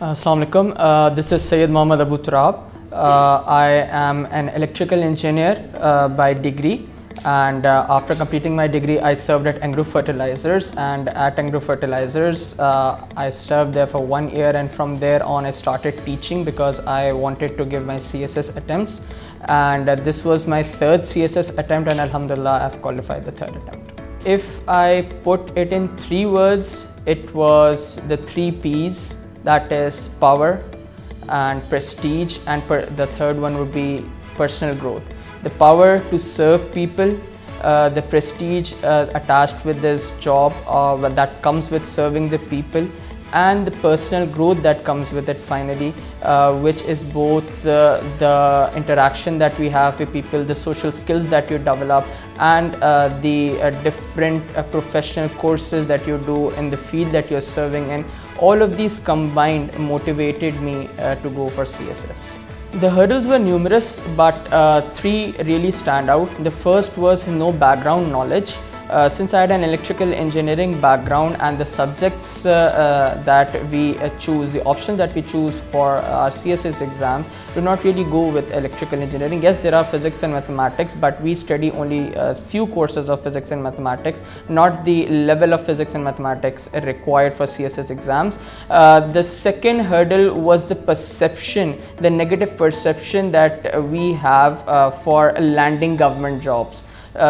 Assalamu alaikum. This is Sir Abuturab. I am an electrical engineer by degree, and after completing my degree I served at Agro Fertilizers, and at Agro Fertilizers I served there for 1 year, and from there on I started teaching because I wanted to give my CSS attempts, and this was my third CSS attempt, and Alhamdulillah I've qualified the third attempt. If I put it in 3 words, it was the 3 P's. That is power and prestige, and the third one would be personal growth. The power to serve people, the prestige attached with this job that comes with serving the people, and the personal growth that comes with it finally, which is both the interaction that we have with people, the social skills that you develop, and the different professional courses that you do in the field that you're serving in. All of these combined motivated me to go for CSS. The hurdles were numerous, but 3 really stand out. The first was no background knowledge. Since I had an electrical engineering background, and the subjects that we choose, the options that we choose for our CSS exam do not really go with electrical engineering. Yes, there are physics and mathematics, but we study only a few courses of physics and mathematics, not the level of physics and mathematics required for CSS exams. The second hurdle was the perception, the negative perception that we have for landing government jobs.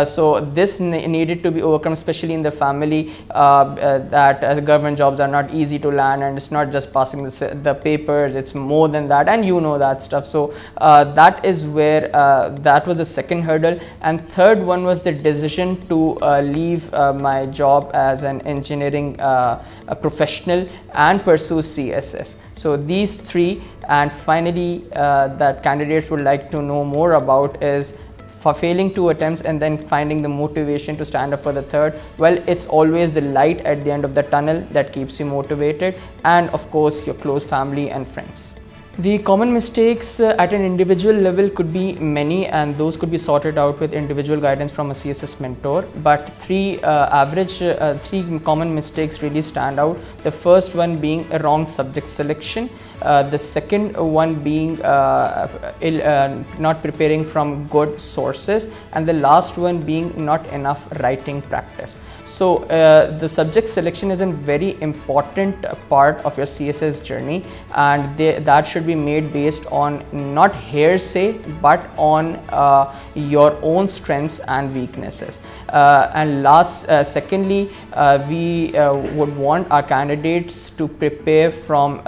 So this needed to be overcome, especially in the family, that government jobs are not easy to land, and it's not just passing the papers, it's more than that, and you know that stuff. So that is where that was the second hurdle. And third one was the decision to leave my job as an engineering professional and pursue CSS. So these 3, and finally that candidates would like to know more about is for failing 2 attempts and then finding the motivation to stand up for the third. Well, it's always the light at the end of the tunnel that keeps you motivated, and of course your close family and friends. The common mistakes at an individual level could be many, and those could be sorted out with individual guidance from a CSS mentor, but 3 common mistakes really stand out. The first one being a wrong subject selection, the second one being not preparing from good sources, and the last one being not enough writing practice. So the subject selection is a very important part of your CSS journey, and that should be made based on not hearsay but on your own strengths and weaknesses. And secondly, we would want our candidates to prepare from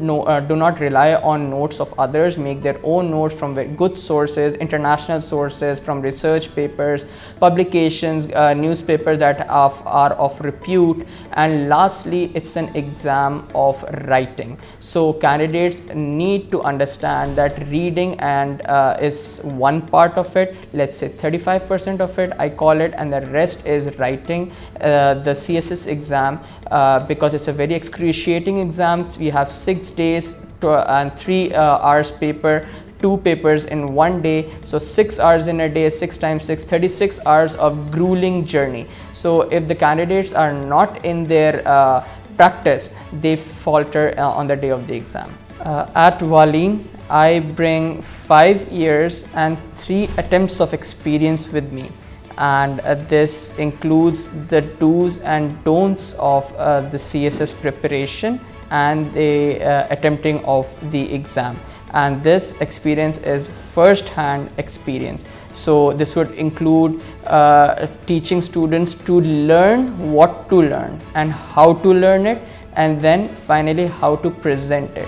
do not rely on notes of others, make their own notes from very good sources, international sources, from research papers, publications, newspapers that are of repute. And lastly, it's an exam of writing, so candidates need to understand that reading and is one part of it, let's say 35% of it I call it, and the rest is writing the CSS exam, because it's a very excruciating exam. We have 6 days and 3 hours paper, 2 papers in 1 day, so 6 hours in a day, 6 times 6, 36 hours of grueling journey. So if the candidates are not in their practice, they falter on the day of the exam. At Valeem, I bring 5 years and 3 attempts of experience with me, and this includes the do's and don'ts of the CSS preparation and the attempting of the exam. And this experience is first-hand experience. So this would include teaching students to learn what to learn and how to learn it, and then finally how to present it.